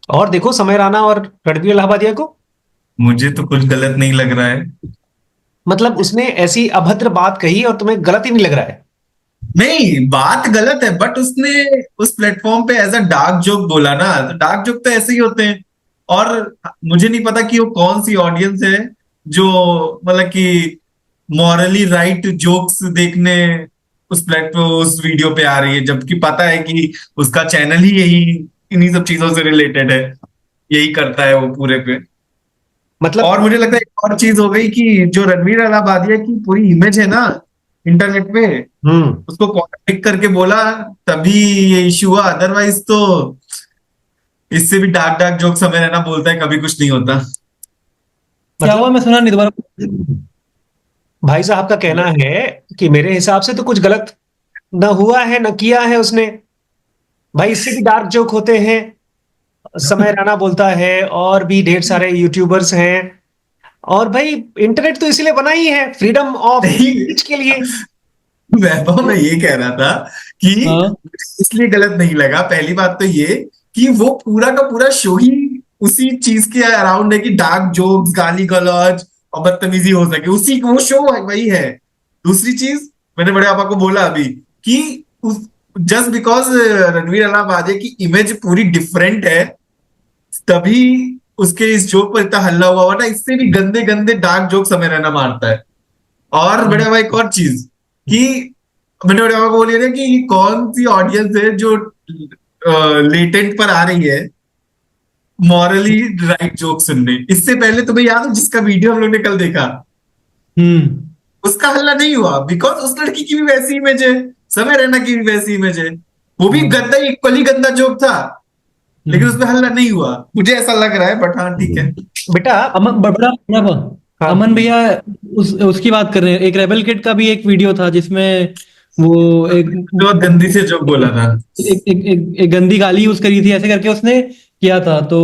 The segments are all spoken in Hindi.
और देखो समय राणा और रणबीर इलाहाबादिया को। मुझे तो कुछ गलत नहीं लग रहा है। मतलब उसने ऐसी अभद्र बात कही और तुम्हें गलत ही नहीं लग रहा है? नहीं, बात गलत है, बट उसने उस प्लेटफॉर्म पे एज अ डार्क जोक बोला ना, तो डार्क जोक तो ऐसे ही होते हैं। और मुझे नहीं पता कि वो कौन सी ऑडियंस है जो मतलब कि मॉरली राइट जोक्स देखने उस प्लेटफॉर्म उस वीडियो पे आ रही है, जबकि पता है कि उसका चैनल ही यही इन्हीं सब चीजों से रिलेटेड है, यही करता है वो पूरे पे। मतलब। और मुझे लगता है एक और चीज हो गई कि जो रणवीर अलाहाबादिया की पूरी इमेज है ना इंटरनेट पे, हम्म। उसको कॉन्ट्रडिक्ट करके बोला, तभी ये इश्यू हुआ। अदरवाइज तो इससे भी डार्क डार्क जोक समय रहना बोलता है, कभी कुछ नहीं होता। क्या हुआ, मतलब मैं सुना नहीं दोबारा। भाई साहब का कहना है कि मेरे हिसाब से तो कुछ गलत ना हुआ है ना किया है उसने। भाई इससे भी डार्क जोक होते हैं। समय राणा बोलता है और भी ढेर सारे यूट्यूबर्स हैं। और भाई इंटरनेट तो इसीलिए बना ही है, फ्रीडम ऑफ नहीं, स्पीच के लिए। वैभव मैं ये कह रहा था कि हाँ। इसलिए गलत नहीं लगा। पहली बात तो ये कि वो पूरा का पूरा शो ही उसी चीज के अराउंड है कि डार्क जोक्स, गाली गलौज और बदतमीजी हो सके, उसी वो शो वही है। दूसरी चीज, मैंने बड़े पापा को बोला अभी कि उस जस्ट बिकॉज रणवीर अलाहाबादी की इमेज पूरी डिफरेंट है, तभी उसके इस जोक पर इतना हल्ला हुआ, वरना इससे भी गंदे गंदे डार्क जोक समय रहना मारता है। और बड़े भाई एक और चीज कि मैंने बड़े भाई को बोली ना कि कौन सी ऑडियंस है जो लेटेंट पर आ रही है मॉरली राइट जोक सुनने। इससे पहले तुम्हें याद हो जिसका वीडियो हम लोग ने कल देखा, हम्म। उसका हल्ला नहीं हुआ बिकॉज उस लड़की की भी वैसी इमेज है, समय रैना की भी वैसी इमेज है। वो भी हाँ। गंदा, इक्वली गंदा जोक था, लेकिन उसमें हल्ला नहीं हुआ। मुझे ऐसा लग रहा है, बट हाँ ठीक है। बेटा। अमन बड़ा बड़ा बड़ा- हाँ। अमन भैया, उसकी बात कर रहे हैं। एक रेबल किड का भी एक वीडियो था जिसमें वो एक जो गंदी से जोक बोला था। एक गंदी गाली यूज करी थी, ऐसे करके उसने किया था। तो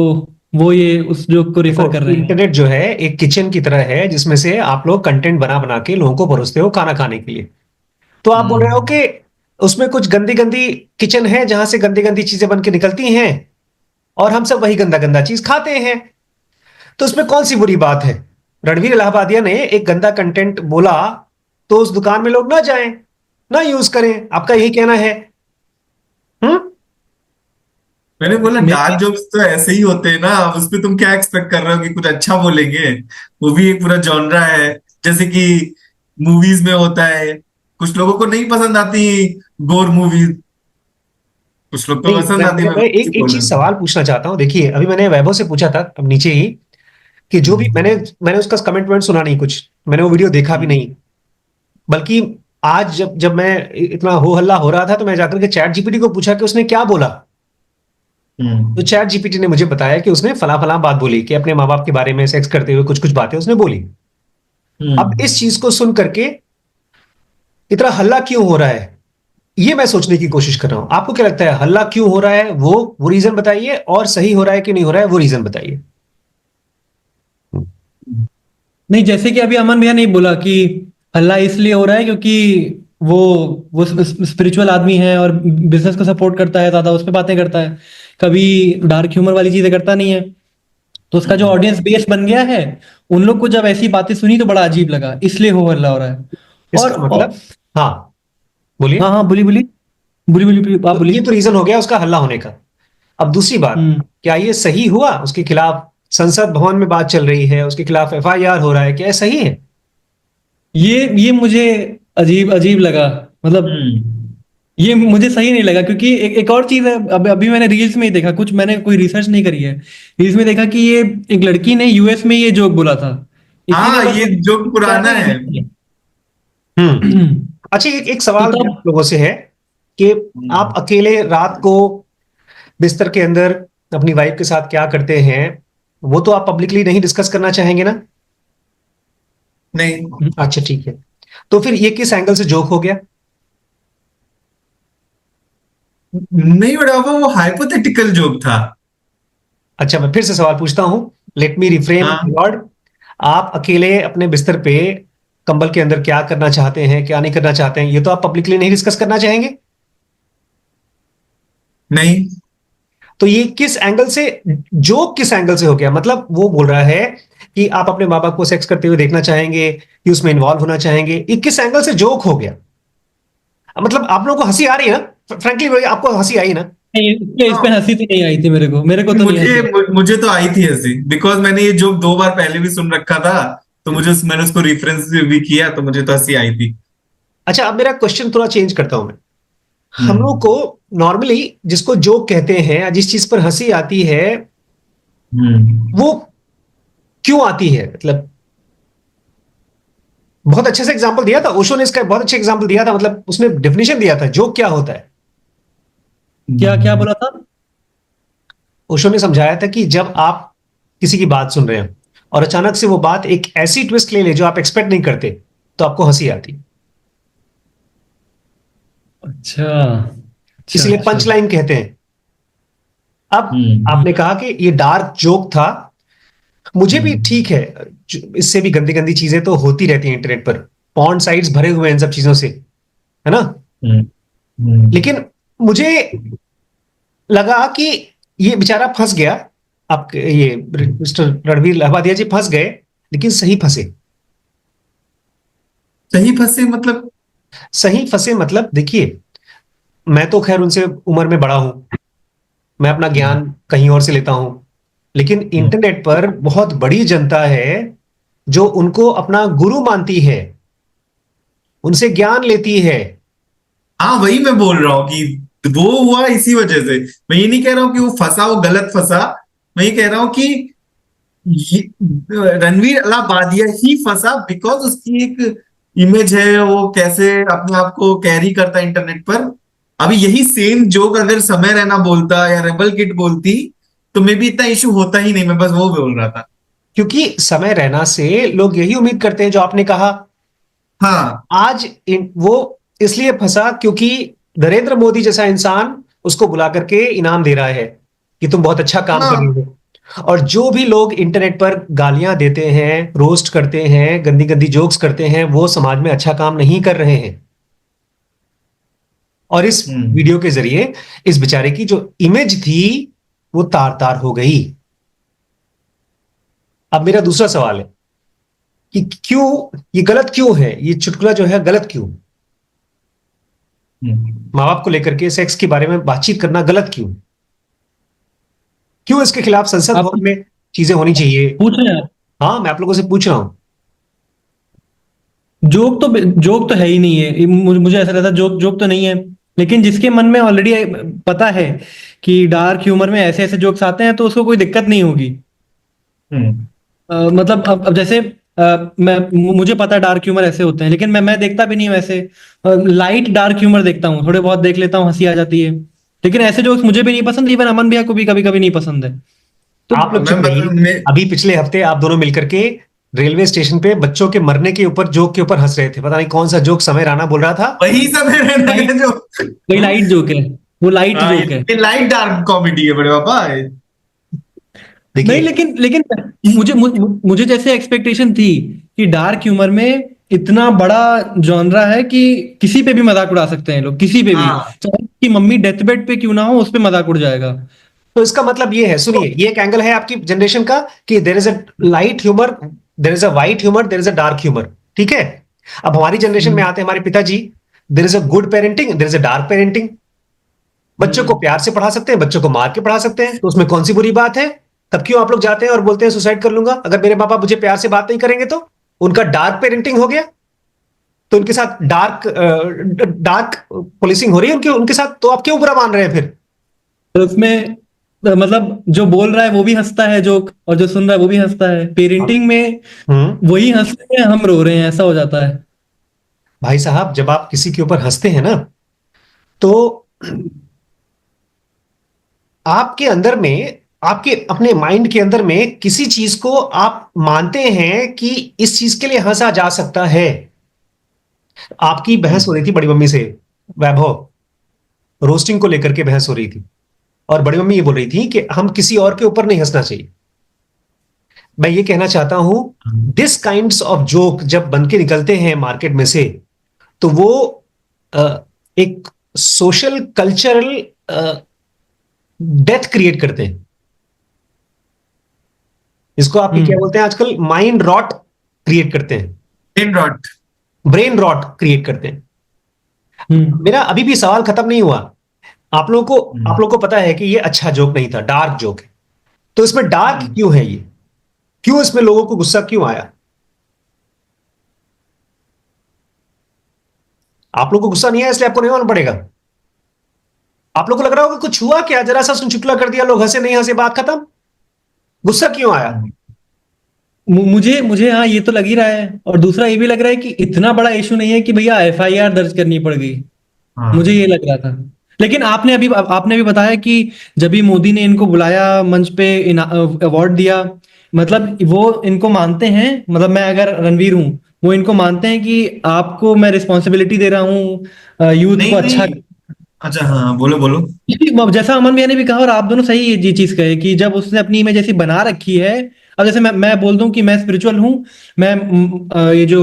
वो ये उस जोक को देखो रेफर कर रहे हैं। इंटरनेट जो है एक किचन की तरह है जिसमें से आप लोग कंटेंट बना बना के लोगों को परोसते हो खाना खाने के लिए। तो आप बोल रहे हो हम्म। कि उसमें कुछ गंदी गंदी किचन है जहां से गंदी गंदी चीजें बन के निकलती हैं और हम सब वही गंदा गंदा चीज खाते हैं। तो उसमें कौन सी बुरी बात है? रणवीर इलाहाबादिया ने एक गंदा कंटेंट बोला तो उस दुकान में लोग ना जाएं, ना यूज करें, आपका यही कहना है? हम्म। मैंने बोला मेरे डार्क जोक्स तो ऐसे ही होते हैं ना, अब उस पे तुम क्या एक्सपेक्ट कर रहे हो कि कुछ अच्छा बोलेंगे? वो भी एक पूरा जॉनरा है, जैसे कि मूवीज में होता है। कुछ लोगों को नहीं पसंद आती गोर मूवीज, कुछ लोग को नहीं, पसंद मैं आती। मैं, मैं मैं वैसे एक ही एक बोल चीज रहा हूँ। सवाल पूछना चाहता हूँ। देखिए अभी मैंने वैभव से पूछा था अब नीचे ही कि जो भी मैंने मैंने उसका कमेंट वमेंट सुना नहीं कुछ, मैंने वो वीडियो देखा भी नहीं। बल्कि आज जब जब मैं इतना हो हल्ला हो रहा था तो मैं जाकर के चैट जीपीटी को पूछा कि उसने क्या बोला। तो हम्म। चैट जीपीटी ने मुझे बताया कि उसने फला फला बात बोली कि अपने माँ बाप के बारे में सेक्स करते हुए कुछ कुछ बातें उसने बोली। अब हम्म। इस चीज को सुन करके इतना हल्ला क्यों हो रहा है, ये मैं सोचने की कोशिश कर रहा हूं। आपको क्या लगता है हल्ला क्यों हो रहा है? वो रीजन बताइए, और सही हो रहा है कि नहीं हो रहा है वो रीजन बताइए। नहीं, जैसे कि अभी अमन भैया ने बोला कि हल्ला इसलिए हो रहा है क्योंकि वो वो स्पिरिचुअल आदमी है और बिजनेस को सपोर्ट करता है, ज्यादा उस पे बातें करता है, कभी डार्क ह्यूमर वाली चीजें करता नहीं है। तो उसका जो हम्म। ऑडियंस बेस बन गया है, उन लोग को जब ऐसी बातें सुनी तो बड़ा अजीब लगा, इसलिए हो हल्ला हो रहा है। इसका और मतलब। हाँ, बोलिए। हाँ हाँ, बोली बोली बोली बोली, आप तो ये बोलिए। तो रीजन हो गया उसका हल्ला होने का। अब दूसरी बात, हम्म। क्या ये सही हुआ? उसके खिलाफ संसद भवन में बात चल रही है, उसके खिलाफ एफआईआर हो रहा है, क्या ये सही है? ये मुझे अजीब अजीब लगा। मतलब हम्म। ये मुझे सही नहीं लगा, क्योंकि एक और चीज है। अभी मैंने रील्स में ही देखा, कुछ मैंने कोई रिसर्च नहीं करी है। रील्स में देखा कि ये एक लड़की ने यूएस में ये जोक बोला था, इसीलिए हाँ, बस ये जोक पुराना ज्यादा है। रीच हम्म। है। अच्छा, एक तो सवाल मेरा तब आप लोगों से है कि आप हम्म। अकेले रात को बिस्तर के अंदर अपनी वाइफ के साथ क्या करते हैं, वो तो आप पब्लिकली नहीं डिस्कस करना चाहेंगे ना? नहीं, अच्छा ठीक है। तो फिर ये किस एंगल से जोक हो गया? नहीं बड़ा वो हाइपोथेटिकल जोक था। अच्छा मैं फिर से सवाल पूछता हूं, लेट मी रिफ्रेम हाँ। लॉर्ड। आप अकेले अपने बिस्तर पे कंबल के अंदर क्या करना चाहते हैं, क्या नहीं करना चाहते हैं, ये तो आप पब्लिकली नहीं डिस्कस करना चाहेंगे? नहीं। तो ये किस एंगल से, जोक किस एंगल से हो गया? मतलब वो बोल रहा है कि आप अपने माँ बाप को सेक्स करते हुए देखना चाहेंगे, कि उसमें इन्वॉल्व होना चाहेंगे, ये किस एंगल से जोक हो गया? मतलब आप लोगों को हंसी आ रही है ना? फ्रेंकली आपको हंसी आई ना? नहीं, इस पे हाँ, हंसी तो नहीं आई थी मेरे को तो नहीं मुझे हंसी। मुझे तो आई थी हंसी, बिकॉज मैंने ये जोक 2 बार पहले भी सुन रखा था, तो मैंने उसको रेफरेंस भी किया, तो मुझे तो हंसी आई थी। अच्छा, अब मेरा क्वेश्चन थोड़ा चेंज करता हूं मैं। हम लोग हम्म। को नॉर्मली जिसको जोक कहते हैं या जिस चीज पर हंसी आती है, हम्म। वो क्यों आती है? मतलब बहुत अच्छे से एग्जांपल दिया था ओशो ने, इसका बहुत अच्छे एग्जांपल दिया था, मतलब उसने डेफिनेशन दिया था जोक क्या होता है। क्या क्या हम्म। बोला था? ओशो ने समझाया था कि जब आप किसी की बात सुन रहे हो और अचानक से वो बात एक ऐसी ट्विस्ट ले ले जो आप एक्सपेक्ट नहीं करते, तो आपको हंसी आती। अच्छा अच्छा इसलिए अच्छा। पंच लाइन कहते हैं। अब हम्म। आपने कहा कि ये डार्क जोक था, मुझे भी हम्म। ठीक है। इससे भी गंदी गंदी चीजें तो होती रहती हैं इंटरनेट पर, पॉर्न साइट्स भरे हुए हैं इन सब चीजों से, है ना? हम्म। हम्म। लेकिन मुझे लगा कि ये बेचारा फंस गया। आप ये मिस्टर रणवीर लहबादिया जी फंस गए, लेकिन सही फंसे। सही फंसे मतलब? सही फंसे मतलब देखिए, मैं तो खैर उनसे उम्र में बड़ा हूं, मैं अपना हम्म। ज्ञान कहीं और से लेता हूं, लेकिन हम्म। इंटरनेट पर बहुत बड़ी जनता है जो उनको अपना गुरु मानती है, उनसे ज्ञान लेती है। हाँ, वही मैं बोल रहा हूँ कि वो हुआ इसी वजह से। मैं ये नहीं कह रहा हूँ कि वो फंसा, वो गलत फंसा। मैं ये कह रहा हूँ कि ये रणवीर अलाहाबादिया ही फंसा, बिकॉज उसकी एक इमेज है, वो कैसे अपने आप को कैरी करता है इंटरनेट पर। अभी यही सेम जोक अगर समय रैना बोलता या रेबल किड बोलती, तो मे भी इतना इशू होता ही नहीं। मैं बस वो बोल रहा था। क्योंकि समय रहना से लोग यही उम्मीद करते हैं जो आपने कहा। हाँ। आज वो इसलिए फंसा क्योंकि नरेंद्र मोदी जैसा इंसान उसको बुला करके इनाम दे रहा है कि तुम बहुत अच्छा काम कर हाँ। रहे हो। और जो भी लोग इंटरनेट पर गालियां देते हैं, रोस्ट करते हैं, गंदी गंदी जोक्स करते हैं, वो समाज में अच्छा काम नहीं कर रहे हैं। और इस हम्म। वीडियो के जरिए इस बेचारे की जो इमेज थी वो तार तार हो गई। अब मेरा दूसरा सवाल है कि क्यों ये गलत क्यों है, ये चुटकुला जो है गलत क्यों? हम्म। माँ बाप को लेकर के सेक्स के बारे में बातचीत करना गलत क्यों? क्यों इसके खिलाफ संसद आप भवन में चीजें होनी चाहिए? पूछ रहे हैं? हाँ, मैं आप लोगों से पूछ रहा हूं। जोक तो है ही नहीं है, मुझे ऐसा लगता है जोक जोक तो नहीं है। लेकिन जिसके मन में ऑलरेडी पता है कि डार्क ह्यूमर में ऐसे ऐसे जोक्स आते हैं, तो उसको कोई दिक्कत नहीं होगी। हम्म। मतलब अब जैसे मैं मुझे पता है डार्क ह्यूमर ऐसे होते हैं, लेकिन मैं देखता भी नहीं हूं वैसे। लाइट डार्क ह्यूमर देखता हूँ, थोड़े बहुत देख लेता हूँ, हंसी आ जाती है। लेकिन ऐसे जोक्स मुझे भी नहीं पसंद, इवन अमन भैया को भी कभी कभी नहीं पसंद है। तो आप लोग चुप रहिए। अभी पिछले हफ्ते आप दोनों मिलकर के रेलवे स्टेशन पे बच्चों के मरने के ऊपर, जोक के ऊपर हंस रहे थे। पता नहीं कौन सा जोक समय राणा बोल रहा था। वही सब है रहने का लाइट जो। वही लाइट जोक है, वो लाइट हाँ, जोक है। ये लाइट डार्क कॉमेडी है बड़े पापा। नहीं, देखिए, लेकिन मुझे जैसे एक्सपेक्टेशन थी कि डार्क ह्यूमर में इतना बड़ा जॉनरा है कि किसी पे भी मजाक उड़ा सकते हैं लोग, किसी पे भी, हाँ। चाहे कि मम्मी डेथ बेड पे क्यों ना हो, उस पे मजाक उड़ जाएगा। तो इसका मतलब ये है, सुनिए, ये एक एंगल है आपकी जनरेशन का कि there is a light humour, there is a white humour, there is a dark humour. ठीक है। अब हमारी जनरेशन में हम्म। आते हैं हमारे पिताजी। There is a good parenting, there is a dark parenting. बच्चों को हम्म। प्यार से पढ़ा सकते हैं, बच्चों को मार के पढ़ा सकते हैं, तो उसमें कौन सी बुरी बात है? तब क्यों आप लोग जाते हैं और बोलते हैं सुसाइड कर लूंगा अगर मेरे पापा मुझे प्यार से बात नहीं करेंगे? तो उनका डार्क पेरेंटिंग हो गया, तो उनके साथ डार्क डार्क पुलिसिंग हो रही है उनके उनके साथ, तो आप क्यों बुरा मान रहे हैं फिर? तो उसमें मतलब जो बोल रहा है वो भी हंसता है जोक, और जो सुन रहा है वो भी हंसता है। पेरेंटिंग में हम्म। वही हंस रहे हैं, हम रो रहे हैं, ऐसा हो जाता है। भाई साहब, जब आप किसी के ऊपर हंसते हैं ना, तो आपके अंदर में, आपके अपने माइंड के अंदर में किसी चीज को आप मानते हैं कि इस चीज के लिए हंसा जा सकता है। आपकी बहस हो रही थी बड़ी मम्मी से, वैभव, रोस्टिंग को लेकर के बहस हो रही थी, और बड़ी मम्मी ये बोल रही थी कि हम किसी और के ऊपर नहीं हंसना चाहिए। मैं ये कहना चाहता हूं, दिस काइंड्स ऑफ जोक जब बन के निकलते हैं मार्केट में से, तो वो एक सोशल कल्चरल डेथ क्रिएट करते हैं। इसको आपकी क्या हम्म बोलते हैं आजकल, माइंड रॉट क्रिएट करते हैं, brain rot. Brain rot create करते हैं। हम्म मेरा अभी भी सवाल खत्म नहीं हुआ। आप लोगों को पता है कि ये अच्छा जोक नहीं था, डार्क जोक है। तो इसमें डार्क क्यों है ये? क्यों इसमें लोगों को गुस्सा क्यों आया? आप लोगों को गुस्सा नहीं आया इसलिए आपको नहीं मालूम पड़ेगा। आप लोगों को लग रहा होगा कुछ हुआ क्या, जरा सा चुटकुला कर दिया, लोग हंसे नहीं हंसे, बात खत्म। गुस्सा क्यों आया? मुझे मुझे हाँ ये तो लग ही रहा है, और दूसरा ये भी लग रहा है कि इतना बड़ा इशू नहीं है कि भैया एफआईआर दर्ज करनी पड़ गई। हाँ। मुझे ये लग रहा था। लेकिन आपने भी बताया कि जब भी मोदी ने इनको बुलाया मंच पे, अवार्ड दिया, मतलब वो इनको मानते हैं, मतलब मैं अगर रणवीर हूँ, वो इनको मानते हैं कि आपको मैं रिस्पॉन्सिबिलिटी दे रहा हूँ यूथ को नहीं अच्छा। नहीं। अच्छा, हाँ, बोलो बोलो। जैसा अमन भैया ने भी कहा और आप दोनों सही ये चीज कहे कि जब उसने अपनी इमेज ऐसी बना रखी है। अब जैसे मैं बोल दूं कि मैं स्पिरिचुअल हूँ, मैं ये जो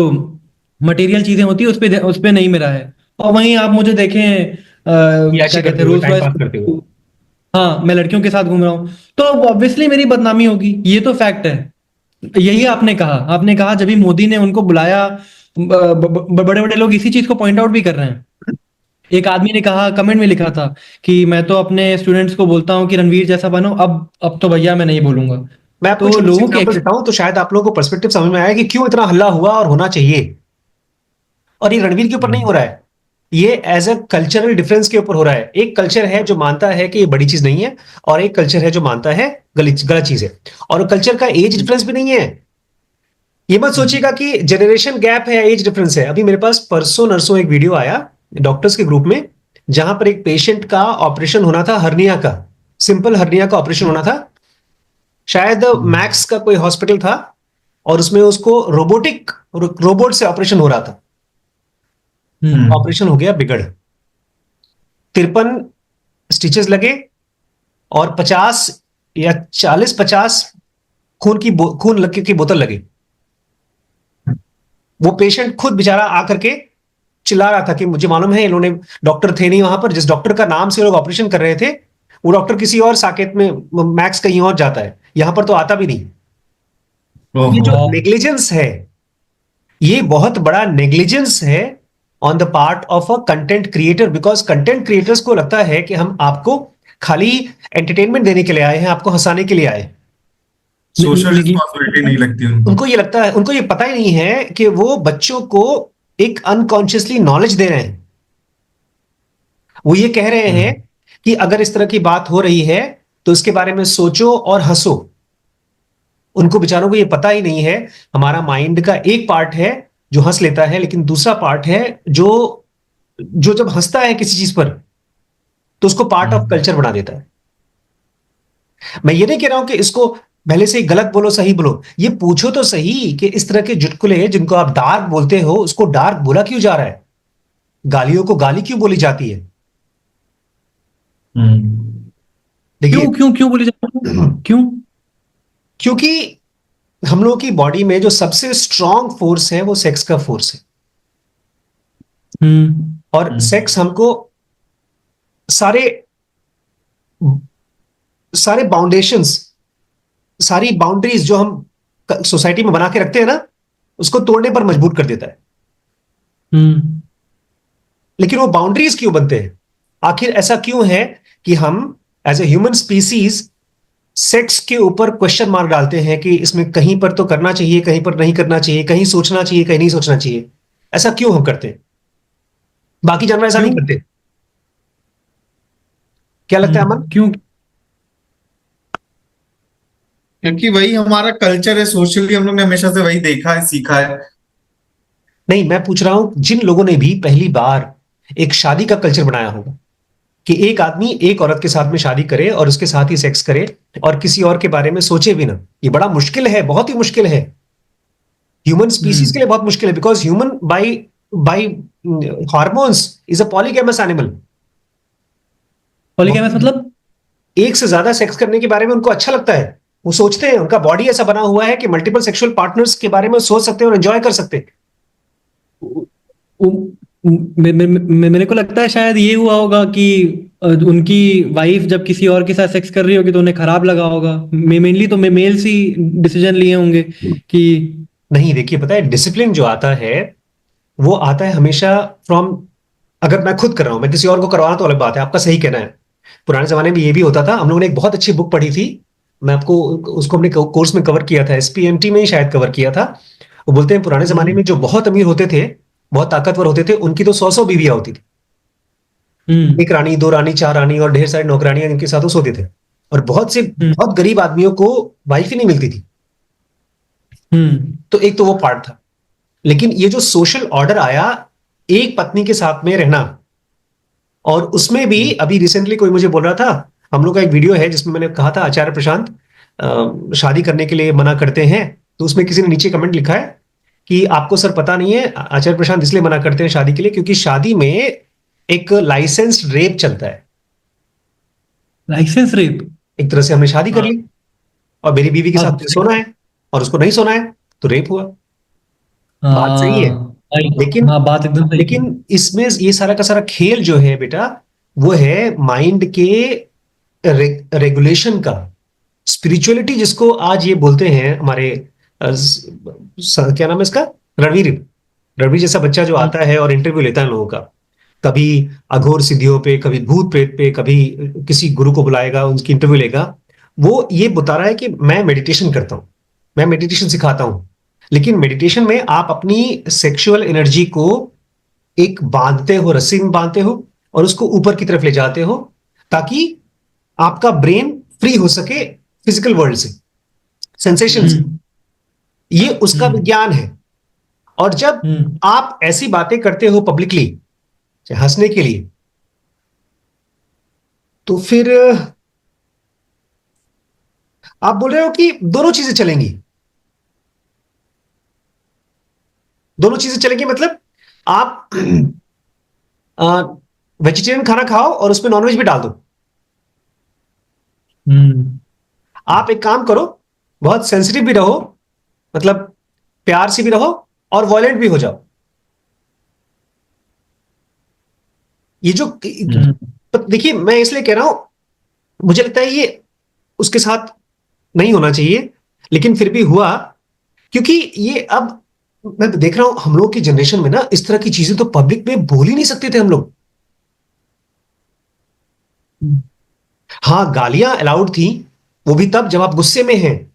मटेरियल चीजें होती है उस पे नहीं मेरा है, और वहीं आप मुझे देखें याशी क्या कहते करते हैं, हुए, रोल्स टाइम रॉयस। पास करते हुए। हाँ, मैं लड़कियों के साथ घूम रहा हूँ, तो ऑब्वियसली मेरी बदनामी होगी, ये तो फैक्ट है। यही आपने कहा जब भी मोदी ने उनको बुलाया, बड़े बड़े लोग इसी चीज को पॉइंट आउट भी कर रहे हैं। एक आदमी ने कहा, कमेंट में लिखा था कि मैं तो अपने स्टूडेंट्स को बोलता हूँ कि रणवीर जैसा बनो, अब तो भैया मैं नहीं बोलूंगा। मैं आपको तो छोटी सी लोगों के एग्जांपल देता हूं तो शायद आप लोगों को पर्सपेक्टिव समझ में आया कि क्यों इतना हल्ला हुआ और होना चाहिए। और ये रणवीर के ऊपर नहीं हो रहा है, ये एज अ कल्चरल डिफरेंस के ऊपर हो रहा है। एक कल्चर है जो मानता है कि ये बड़ी चीज नहीं है, और एक कल्चर है जो मानता है गलत गलत चीज है। और कल्चर का एज डिफरेंस भी नहीं है। ये मत सोचिएगा कि जनरेशन गैप है या एज डिफरेंस है। अभी मेरे पास परसों नरसों एक वीडियो आया डॉक्टर्स के ग्रुप में, जहां पर एक पेशेंट का ऑपरेशन होना था, हर्निया का, सिंपल हर्निया का ऑपरेशन होना था। शायद मैक्स का कोई हॉस्पिटल था, और उसमें उसको रोबोट से ऑपरेशन हो रहा था। हम्म ऑपरेशन हो गया बिगड़, 53 स्टिचेस लगे, और 50 या 40-50 खून लग की बोतल लगे। वो पेशेंट खुद बेचारा आकर के चिल्ला रहा था कि मुझे मालूम है, इन्होंने, डॉक्टर थे नहीं वहां पर, जिस डॉक्टर का नाम से लोग ऑपरेशन कर रहे थे, वो डॉक्टर किसी और साकेत में, मैक्स कहीं और जाता है, यहां पर तो आता भी नहीं। ये जो ओहो। नेग्लिजेंस है, ये बहुत बड़ा नेग्लिजेंस है on the part of a content creator. Because content creators को लगता है कि हम आपको खाली एंटरटेनमेंट देने के लिए आए हैं, आपको हंसाने के लिए आए हैं। सोशल रिस्पॉन्सिबिलिटी नहीं लगती उनको। उनको ये लगता है, उनको ये पता ही नहीं है कि वो बच्चों को एक अनकॉन्शियसली नॉलेज दे रहे हैं। वो ये कह रहे हैं कि अगर इस तरह की बात हो रही है तो इसके बारे में सोचो और हंसो। उनको बेचारों को ये पता ही नहीं है, हमारा माइंड का एक पार्ट है जो हंस लेता है, लेकिन दूसरा पार्ट है जो जो जब हंसता है किसी चीज पर, तो उसको पार्ट ऑफ कल्चर बना देता है। मैं ये नहीं कह रहा हूं कि इसको पहले से ही गलत बोलो सही बोलो, ये पूछो तो सही कि इस तरह के चुटकुले जिनको आप डार्क बोलते हो, उसको डार्क बोला क्यों जा रहा है? गालियों को गाली क्यों बोली जाती है? देखिए, क्यों क्यों क्यों बोली जाती है? क्यों? क्योंकि हम लोगों की बॉडी में जो सबसे स्ट्रांग फोर्स है वो सेक्स का फोर्स है। हम्म और सेक्स हमको सारे सारे बाउंडेशंस, सारी बाउंड्रीज जो हम सोसाइटी में बना के रखते हैं ना, उसको तोड़ने पर मजबूर कर देता है। हम्म लेकिन वो बाउंड्रीज क्यों बनते हैं? आखिर ऐसा क्यों है कि हम as a human species sex के ऊपर क्वेश्चन मार्क डालते हैं कि इसमें कहीं पर तो करना चाहिए, कहीं पर नहीं करना चाहिए, कहीं सोचना चाहिए, कहीं नहीं सोचना चाहिए? ऐसा क्यों हम करते हैं? बाकी जानवर ऐसा नहीं क्यों? करते। क्या लगता है अमन? क्यों? क्योंकि वही हमारा कल्चर है, सोशली हम लोग ने हमेशा से वही देखा है, सीखा है। नहीं, मैं पूछ रहा हूं जिन लोगों ने भी पहली बार एक शादी का कल्चर बनाया होगा कि एक आदमी एक औरत के साथ में शादी करे और उसके साथ ही सेक्स करे और किसी और के बारे में सोचे भी ना। ये बड़ा मुश्किल है, बहुत ही मुश्किल है। ह्यूमन स्पीसीज के लिए बहुत मुश्किल है, because human by by hormones is a polygamous animal. Polygamous मतलब? एक से ज्यादा सेक्स करने के बारे में उनको अच्छा लगता है। वो सोचते हैं, उनका बॉडी ऐसा बना हुआ है कि मल्टीपल सेक्सुअल पार्टनर्स के बारे में सोच सकते हैं और एंजॉय कर सकते हैं। मेरे को लगता है शायद ये हुआ होगा कि उनकी वाइफ जब किसी और के साथ सेक्स कर रही होगी तो उन्हें खराब लगा होगा। मेनली तो मेल्स ही डिसीजन लिए होंगे कि नहीं, देखिए पता है डिसिप्लिन जो आता है वो आता है हमेशा फ्रॉम, अगर मैं खुद कर रहा हूं, मैं किसी और को करवाना तो अलग बात है, आपका सही कहना है। पुराने जमाने में ये भी होता था, हम लोगों ने एक बहुत अच्छी बुक पढ़ी थी, मैं आपको उसको अपने कोर्स में कवर किया था, एसपीएमटी में ही शायद कवर किया था। वो बोलते हैं पुराने जमाने में जो बहुत अमीर होते थे, बहुत ताकतवर होते थे, उनकी तो 100 बीवियां होती थी, एक रानी, दो रानी, चार रानी और ढेर सारी नौकरानियां इनके साथ वो सोते थे। और बहुत से बहुत गरीब आदमियों को वाइफ ही नहीं मिलती थी। तो एक तो वो पार्ट था। लेकिन ये जो सोशल ऑर्डर आया एक पत्नी के साथ में रहना, और उसमें भी अभी रिसेंटली कोई मुझे बोल रहा था, हम लोग का एक वीडियो है जिसमें मैंने कहा था आचार्य प्रशांत शादी करने के लिए मना करते हैं, तो उसमें किसी ने नीचे कमेंट लिखा है कि आपको सर पता नहीं है, आचार्य प्रशांत इसलिए मना करते हैं शादी के लिए क्योंकि शादी में एक लाइसेंस्ड रेप चलता है। License rape. एक तरह से हमने शादी कर ली और मेरी बीवी के साथ मुझे सोना है और उसको नहीं सोना है तो रेप हुआ। बात सही है, लेकिन हाँ, बात एकदम सही है। लेकिन इसमें ये सारा का सारा खेल जो है बेटा, वो है माइंड के रेगुलेशन का। स्पिरिचुअलिटी जिसको आज ये बोलते हैं हमारे क्या नाम है इसका, रणवीर। रणवीर जैसा बच्चा जो आता है और इंटरव्यू लेता है लोगों का, कभी अघोर सिद्धियों पे, कभी भूत प्रेत पे, कभी किसी गुरु को बुलाएगा उनकी इंटरव्यू लेगा, वो ये बता रहा है कि मैं मेडिटेशन करता हूं, मैं मेडिटेशन सिखाता हूं। लेकिन मेडिटेशन में आप अपनी सेक्सुअल एनर्जी को एक बांधते हो, रस्सी में बांधते हो और उसको ऊपर की तरफ ले जाते हो ताकि आपका ब्रेन फ्री हो सके फिजिकल वर्ल्ड से, सेंसेशन से। ये उसका विज्ञान है। और जब आप ऐसी बातें करते हो पब्लिकली हंसने के लिए, तो फिर आप बोल रहे हो कि दोनों चीजें चलेंगी। दोनों चीजें चलेंगी मतलब आप वेजिटेरियन खाना खाओ और उसमें नॉनवेज भी डाल दो। आप एक काम करो, बहुत सेंसिटिव भी रहो, मतलब प्यार से भी रहो और वॉयलेंट भी हो जाओ। ये जो देखिए, मैं इसलिए कह रहा हूं, मुझे लगता है ये उसके साथ नहीं होना चाहिए, लेकिन फिर भी हुआ, क्योंकि ये अब मैं देख रहा हूं हम लोग की जनरेशन में ना, इस तरह की चीजें तो पब्लिक में बोल ही नहीं सकते थे हम लोग। हाँ, गालियां अलाउड थी, वो भी तब जब आप गुस्से में हैं।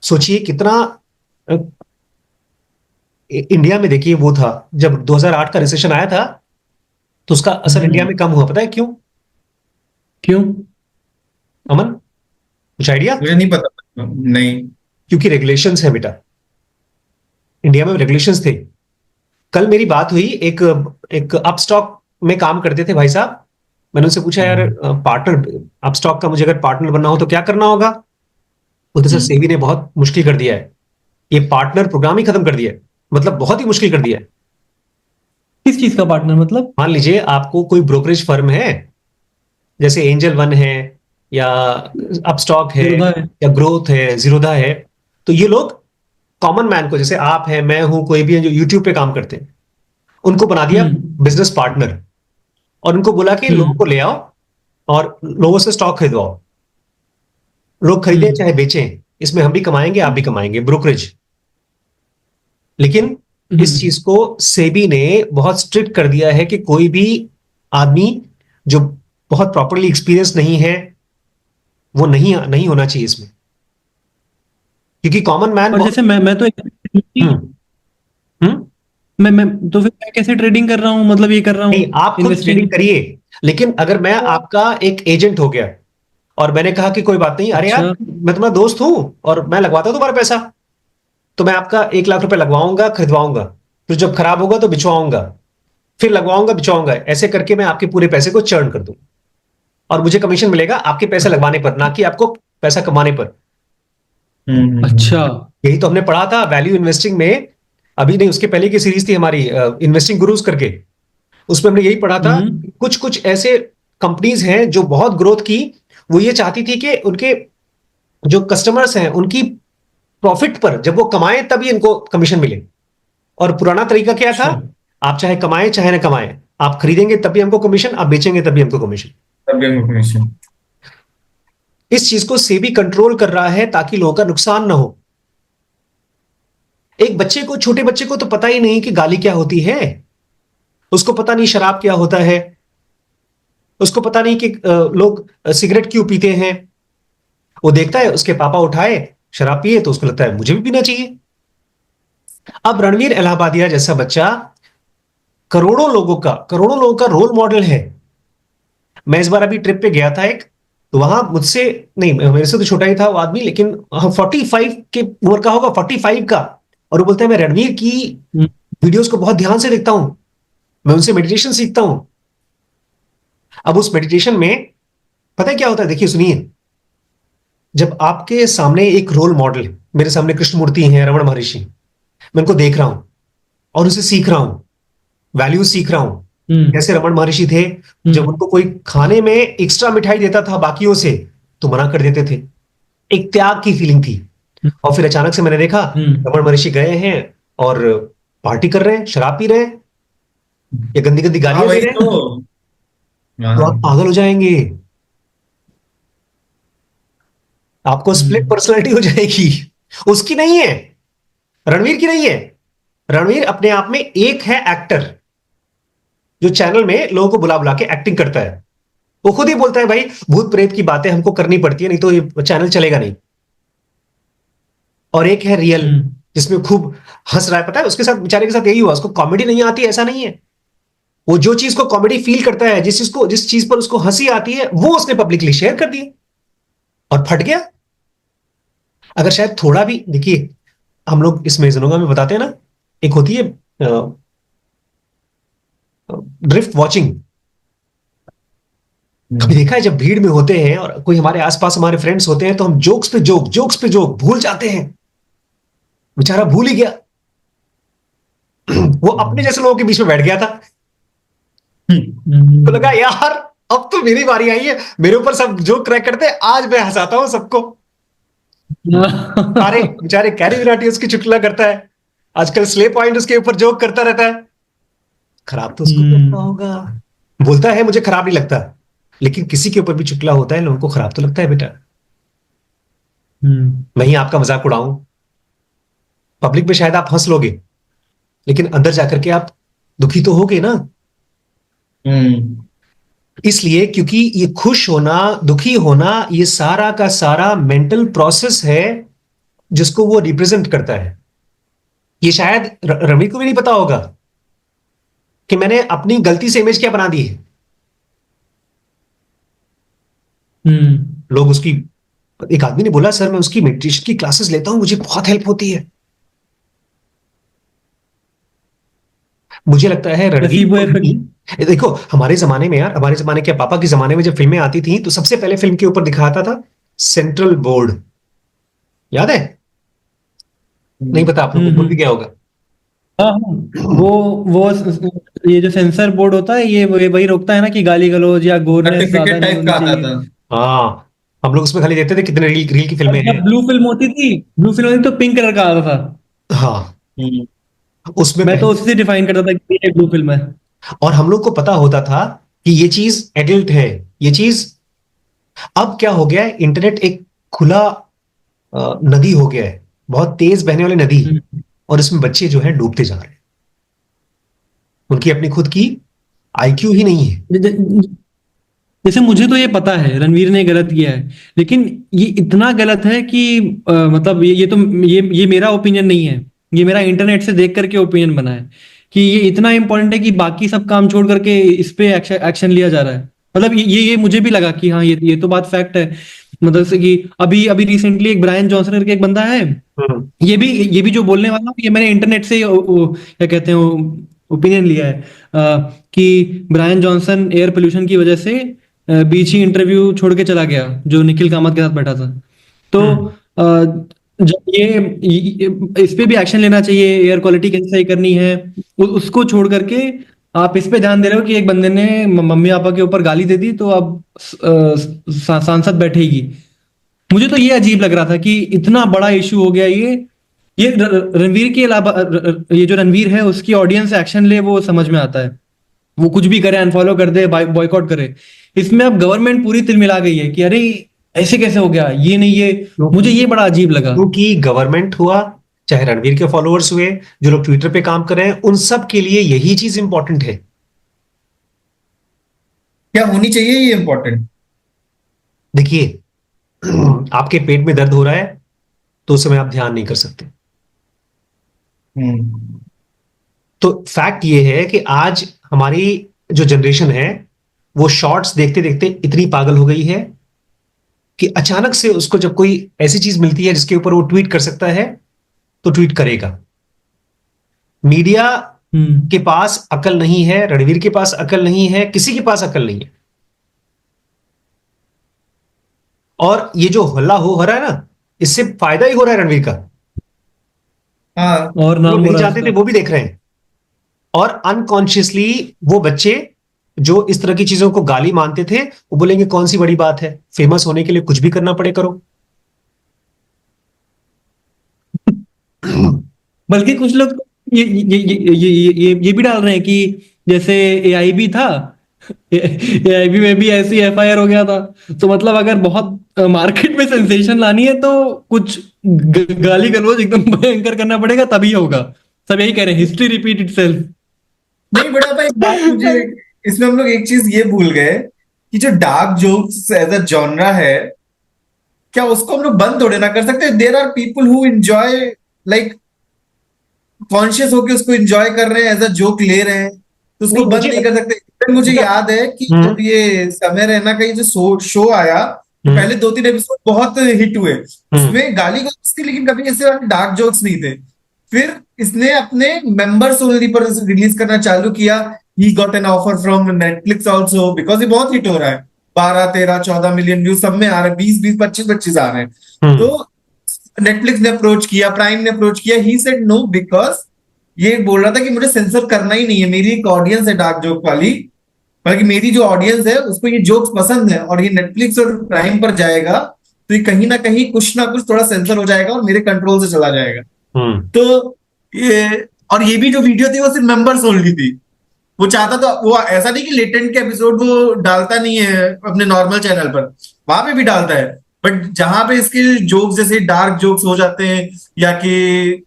सोचिए कितना इंडिया में देखिए वो था जब 2008 का रिसेशन आया था, तो उसका असर इंडिया में कम हुआ। पता है क्यों? क्यों? अमन, कुछ आइडिया? मुझे नहीं पता। नहीं। क्योंकि रेगुलेशंस है बेटा, इंडिया में रेगुलेशंस थे। कल मेरी बात हुई, एक अपस्टॉक में काम करते थे भाई साहब। मैंने उनसे पूछा, यार पार्टनर अपस्टॉक का मुझे अगर पार्टनर बनना हो तो क्या करना होगा? बोलते सर सेबी ने बहुत मुश्किल कर दिया है, ये पार्टनर प्रोग्राम ही खत्म कर दिया है, मतलब बहुत ही मुश्किल कर दिया है। किस चीज का पार्टनर मतलब? मान लीजिए आपको कोई ब्रोकरेज फर्म है, जैसे एंजल वन है या अपस्टॉक है या ग्रोथ है, जीरोधा है, तो ये लोग कॉमन मैन को, जैसे आप हैं, मैं हूं, कोई भी है जो यूट्यूब पे काम करते हैं, उनको बना दिया बिजनेस पार्टनर और उनको बोला कि लोगों को ले आओ और लोगों से स्टॉक खरीदवाओ, लोग खरीदें चाहे बेचें, इसमें हम भी कमाएंगे आप भी कमाएंगे, ब्रोकरेज। लेकिन इस चीज को सेबी ने बहुत स्ट्रिक्ट कर दिया है कि कोई भी आदमी जो बहुत प्रॉपरली एक्सपीरियंस नहीं है वो नहीं होना चाहिए इसमें, क्योंकि कॉमन मैन। और जैसे मैं तो मैं तो फिर मैं कैसे ट्रेडिंग कर रहा हूँ, मतलब ये कर रहा हूँ, नहीं, आप खुद ट्रेडिंग करिए, लेकिन अगर मैं आपका एक एजेंट हो गया और मैंने कहा कि कोई बात नहीं, अरे यार मैं तुम्हारा दोस्त हूं और मैं लगवाता हूं तुम्हारा पैसा, तो मैं आपका 1 लाख रुपए लगवाऊंगा, खरीदवाऊंगा, फिर जब खराब होगा तो बिचवाऊंगा, फिर लगवाऊंगा, बिचवाऊंगा, ऐसे करके मैं आपके पूरे पैसे को चर्न कर दूं और मुझे कमीशन मिलेगा आपके पैसे लगवाने पर, ना कि आपको पैसा कमाने पर। अच्छा, यही तो हमने पढ़ा था वैल्यू इन्वेस्टिंग में, अभी नहीं उसके पहले की सीरीज थी हमारी इन्वेस्टिंग गुरुज करके, उसमें हमने यही पढ़ा था। कुछ कुछ ऐसे कंपनीज हैं जो बहुत ग्रोथ की, वो ये चाहती थी कि उनके जो कस्टमर्स हैं उनकी प्रॉफिट पर जब वो कमाएं तभी इनको कमीशन मिले। और पुराना तरीका क्या था, आप चाहे कमाएं चाहे ना कमाएं, आप खरीदेंगे तब भी हमको कमीशन, आप बेचेंगे तब भी हमको कमीशन। तब भी इन्फॉर्मेशन। इस चीज को सेबी कंट्रोल कर रहा है ताकि लोगों का नुकसान ना हो। एक बच्चे को, छोटे बच्चे को तो पता ही नहीं कि गाली क्या होती है, उसको पता नहीं शराब क्या होता है, उसको पता नहीं कि लोग सिगरेट क्यों पीते हैं। वो देखता है उसके पापा उठाए शराब पिए तो उसको लगता है मुझे भी पीना चाहिए। अब रणवीर इलाहाबादिया जैसा बच्चा करोड़ों लोगों का रोल मॉडल है। मैं इस बार अभी ट्रिप पे गया था एक, तो वहां मुझसे नहीं, मेरे से तो छोटा ही था वो आदमी, लेकिन 45 के उम्र का होगा, 45 का, और वो बोलता है मैं रणवीर की हम्म, वीडियोस को बहुत ध्यान से देखता हूं, मैं उनसे मेडिटेशन सीखता हूं। अब उस मेडिटेशन में पता है क्या होता है, देखिए सुनिए। जब आपके सामने एक रोल मॉडल है, मेरे सामने कृष्णमूर्ति हैं, रमण महर्षि, मैं उनको देख रहा हूं और उसे सीख रहा हूं, वैल्यूज सीख रहा हूं। हम्म, जैसे रमण महर्षि थे, जब उनको कोई खाने में एक्स्ट्रा मिठाई देता था बाकियों से तो मना कर देते थे, एक त्याग की फीलिंग थी। और फिर अचानक से मैंने देखा हम्म, रमण महर्षि गए हैं और पार्टी कर रहे हैं, शराब पी रहे हैं, या गंदी गंदी हाँ गालियां दे वही रहे तो। हैं, तो आप हाँ। पागल हो जाएंगे, आपको स्प्लिट हम्म, पर्सनैलिटी हो जाएगी। उसकी नहीं है, रणवीर की नहीं है। रणवीर अपने आप में एक है एक्टर, जो चैनल में लोगों को बुला बुला के एक्टिंग करता है। वो खुद ही बोलता है भाई भूत प्रेत की बातें हमको करनी पड़ती है, नहीं तो ये चैनल चलेगा नहीं। और एक है रियल, हम्म, जिसमें खूब हंस रहा है। पता है उसके साथ, बेचारे के साथ यही हुआ, उसको कॉमेडी नहीं आती ऐसा नहीं है। वो जो चीज को कॉमेडी फील करता है, जिस चीज पर उसको हंसी आती है, वो उसने पब्लिकली शेयर कर दी और फट गया। अगर शायद थोड़ा भी, देखिए हम लोग इसमें जनोगा में बताते हैं ना, एक होती है ड्रिफ्ट वॉचिंग। कभी देखा है जब भीड़ में होते हैं और कोई हमारे आसपास हमारे फ्रेंड्स होते हैं, तो हम जोक्स पे जोक भूल जाते हैं। बेचारा भूल ही गया। वो अपने जैसे लोगों के बीच में बैठ गया था, तो लगा यार अब तो मेरी बारी आई है, मेरे ऊपर सब जोक क्रैक करते हैं, आज मैं हंसाता हूं सबको। अरे बेचारे कैरी विराटी उसकी चुटकुला करता है, आजकल स्ले पॉइंट उसके ऊपर जोक करता रहता है। खराब तो उसको भी लगता होगा, बोलता है मुझे खराब नहीं लगता, लेकिन किसी के ऊपर भी चुटकुला होता है, लोगों को खराब तो लगता है बेटा। मैं ही आपका मजाक उड़ाऊं, पब्लिक में शायद आप हंस लोगे, लेकिन अंदर जाकर के आप दुखी तो होगे ना। हम्म। इसलिए क्योंकि ये खुश होना, दुखी होना, ये सारा का सारा मेंटल प्रोसेस है जिसको वो रिप्रेजेंट करता है। ये शायद रवि को भी नहीं पता होगा कि मैंने अपनी गलती से इमेज क्या बना दी है। लोग उसकी, एक आदमी ने बोला सर मैं उसकी मेडिटेशन की क्लासेस लेता हूं, मुझे बहुत हेल्प होती है। मुझे लगता है रणवीर प्लेसीबो को भी। इफेक्ट। देखो हमारे जमाने में यार, हमारे जमाने के पापा के जमाने में जब फिल्में आती थी तो सबसे पहले फिल्म के ऊपर दिखाता था सेंट्रल बोर्ड, याद है? नहीं पता आप लोगों को, भूल भी गया होगा। हाँ हाँ, वो ये जो सेंसर बोर्ड होता है, ये वही रोकता है ना कि गाली गलौज या गोरनेस ज्यादा सर्टिफिकेट नहीं टाइप होनी का आता चाहिए। था। हाँ, हम लोग उसमें खाली देखते थे कितने रील रील की और फिल्में जब हैं। ब्लू फिल्म होती थी तो पिंक कलर का आता था। हाँ, हम्म। उसमें मैं तो पहले, उसी से डिफाइन करता था कि ये ब्लू फिल्म है। और हम लोग को पता होता था कि ये चीज एडल्ट है, ये चीज। अब क्या हो गया है, इंटरनेट एक खुला नदी हो गया है, बहुत तेज बहने वाली नदी, हम्म। और इसमें बच्चे जो हैं डूबते जा रहे हैं। उनकी अपनी खुद की आईक्यू ही नहीं है। ज- ज- जैसे मुझे तो ये पता है रणवीर ने गलत किया है, लेकिन ये इतना गलत है कि मतलब ये तो ये मेरा ओपिनियन नहीं है, ये मेरा इंटरनेट से देख करके ओपिनियन बना है कि ये इतना इंपॉर्टेंट है कि बाकी सब काम छोड़ करके इस पे एक्शन लिया जा रहा है। मतलब ये मुझे भी लगा कि हाँ ये तो बात फैक्ट है। मतलब से कि अभी अभी रिसेंटली एक ब्रायन जॉनसन करके एक बंदा है, हम्म, ये भी जो बोलने वाला हूँ, ये मैंने इंटरनेट से क्या कहते हैं ओपिनियन लिया है। कि ब्रायन जॉनसन एयर पोल्यूशन की वजह से बीच ही इंटरव्यू छोड़ के चला गया जो निखिल कामत के साथ बैठा था। तो हम्म, जब इस पे भी एक्शन लेना चाहिए, एयर क्वालिटी कैसे सही करनी है, उसको छोड़ करके आप इस पे ध्यान दे रहे हो कि एक बंदे ने मम्मी पापा के ऊपर गाली दे दी तो अब सांसद बैठेगी। मुझे तो ये अजीब लग रहा था कि इतना बड़ा इशू हो गया ये रणवीर के अलावा ये जो रणवीर है उसकी ऑडियंस एक्शन ले वो समझ में आता है। वो कुछ भी करे, अनफॉलो कर दे, बॉयकॉट करे। इसमें अब गवर्नमेंट पूरी तिलमिला गई है कि अरे ऐसे कैसे हो गया, ये नहीं ये, मुझे ये बड़ा अजीब लगा। क्योंकि गवर्नमेंट हुआ, चाहे रणवीर के फॉलोअर्स हुए, जो लोग ट्विटर पे काम कर रहे हैं, उन सब के लिए यही चीज इंपॉर्टेंट है। क्या होनी चाहिए ये इंपॉर्टेंट? देखिए, आपके पेट में दर्द हो रहा है तो उस समय आप ध्यान नहीं कर सकते। हम्म। तो फैक्ट ये है कि आज हमारी जो जनरेशन है वो शॉर्ट्स देखते देखते इतनी पागल हो गई है कि अचानक से उसको जब कोई ऐसी चीज मिलती है जिसके ऊपर वो ट्वीट कर सकता है तो ट्वीट करेगा। मीडिया के पास अकल नहीं है, रणवीर के पास अकल नहीं है, किसी के पास अकल नहीं है। और ये जो हल्ला हो रहा है ना, इससे फायदा ही हो रहा है रणवीर का। हाँ। और लोग नाम हो नहीं रहा है जानते थे उसका। वो भी देख रहे हैं। और अनकॉन्शियसली वो बच्चे जो इस तरह की चीजों को गाली मानते थे वो बोलेंगे कौन सी बड़ी बात है, फेमस होने के लिए कुछ भी करना पड़े करो। बल्कि कुछ लोग तो ये भी डाल रहे हैं कि जैसे एआईबी था, एआईबी में भी ऐसी एफआईआर हो गया था। तो मतलब अगर बहुत मार्केट में सेंसेशन लानी है तो कुछ गाली गलौज एकदम भयंकर करना पड़ेगा, तभी होगा। सब यही कह रहे हैं, हिस्ट्री रिपीट इटसेल्फ। नहीं बड़ा भाई, एक बात मुझे इसमें हम लोग एक चीज ये भूल गए कि जो dark jokes as a genre है, क्या उसको हम लोग बंद थोड़े ना कर सकते? There are people who enjoy, like conscious होके उसको एंजॉय कर रहे हैं, एज अ जोक ले रहे हैं, तो उसको नहीं, बंद नहीं कर सकते। Even मुझे याद है कि जब ये समय रैना का ये जो शो आया, तो पहले 2-3 एपिसोड बहुत हिट हुए, उसमें गाली गलौज थी लेकिन कभी ऐसे डार्क जोक्स नहीं थे। फिर इसने अपने मेंबर्स ओनली पर रिलीज करना चालू किया। He got an offer from Netflix also, because ये बहुत हिट हो रहा है। 12-13-14 मिलियन व्यूज सब में आ रहे हैं, 20-20 25-25 आ रहे हैं। तो नेटफ्लिक्स ने अप्रोच किया, प्राइम ने अप्रोच किया, ही सेड नो, बिकॉज ये बोल रहा था कि मुझे सेंसर करना ही नहीं है, मेरी एक ऑडियंस है डार्क जोक वाली, बल्कि मेरी जो ऑडियंस है उसको ये जोक्स पसंद है, और ये नेटफ्लिक्स और प्राइम पर जाएगा तो ये कहीं ना कुछ थोड़ा सेंसर हो जाएगा और मेरे कंट्रोल से चला जाएगा। तो ये, और ये भी जो वीडियो थी वो सिर्फ मेंबर्स ओनली थी। वो चाहता तो वो ऐसा नहीं कि लेटेंट के एपिसोड वो डालता नहीं है अपने नॉर्मल चैनल पर, वहां पे भी डालता है, बट जहां पे इसके जोक्स जैसे डार्क जोक्स हो जाते हैं, या कि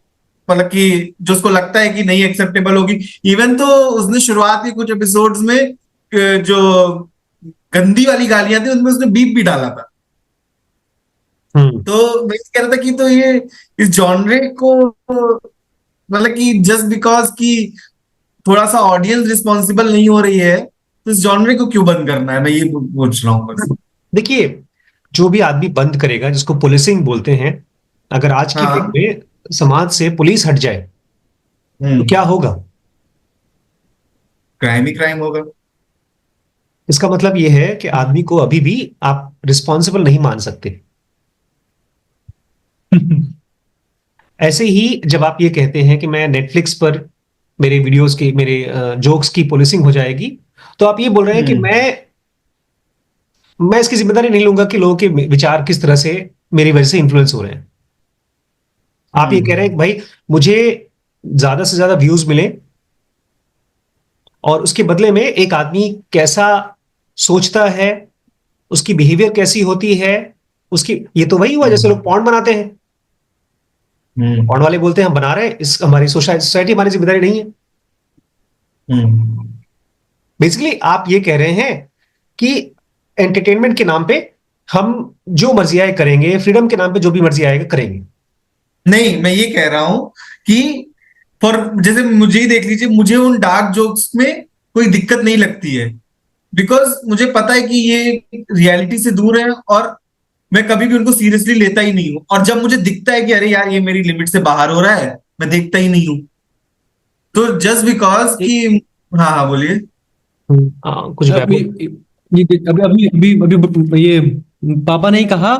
मतलब कि जो उसको लगता है कि नहीं एक्सेप्टेबल होगी, इवन तो उसने शुरुआत की कुछ एपिसोड्स में जो गंदी वाली गालियां थी उनमें उसने बीप भी डाला था। तो मैं कह रहा था कि तो ये इस जॉनरे को मतलब कि जस्ट बिकॉज कि थोड़ा सा ऑडियंस रिस्पॉन्सिबल नहीं हो रही है, तो इस जॉनरे को क्यों बंद करना है, मैं ये पूछ रहा हूँ बस। देखिए, जो भी आदमी बंद करेगा, जिसको पुलिसिंग बोलते हैं, अगर आज की डेट हाँ। में समाज से पुलिस हट जाए तो क्या होगा? क्राइम ही क्राइम होगा। इसका मतलब यह है कि आदमी को अभी भी आप रिस्पॉन्सिबल नहीं मान सकते। ऐसे ही जब आप ये कहते हैं कि मैं नेटफ्लिक्स पर मेरे वीडियोस की, मेरे जोक्स की पुलिसिंग हो जाएगी, तो आप ये बोल रहे हैं कि मैं इसकी जिम्मेदारी नहीं लूंगा कि लोगों के विचार किस तरह से मेरी वजह से इन्फ्लुएंस हो रहे हैं। आप ये कह रहे हैं कि भाई मुझे ज्यादा से ज्यादा व्यूज मिले, और उसके बदले में एक आदमी कैसा सोचता है, उसकी बिहेवियर कैसी होती है, उसकी, ये तो वही हुआ जैसे लोग पॉर्न बनाते हैं। पॉर्न वाले बोलते हैं हम बना रहे हैं, इस हमारी सोसाइटी हमारी जिम्मेदारी नहीं है। बेसिकली आप ये कह रहे हैं कि एंटरटेनमेंट के नाम पे हम जो मर्जी आए करेंगे, फ्रीडम के नाम पे जो भी मर्जी आएगा करेंगे। नहीं, मैं ये कह रहा हूं कि फॉर जैसे मुझे ही देख लीजिए, मुझे उन डार्क जोक्स में कोई दिक्कत नहीं लगती है, बिकॉज मुझे पता है कि ये रियलिटी से दूर है, और मैं कभी भी उनको सीरियसली लेता ही नहीं हूं। और जब मुझे दिखता है कि अरे यार ये मेरी लिमिट से बाहर हो रहा है, मैं देखता ही नहीं हूं। तो जस्ट बिकॉज कि हाँ हाँ बोलिए। कुछ अभी अभी अभी अभी अभी ये पापा ने ही कहा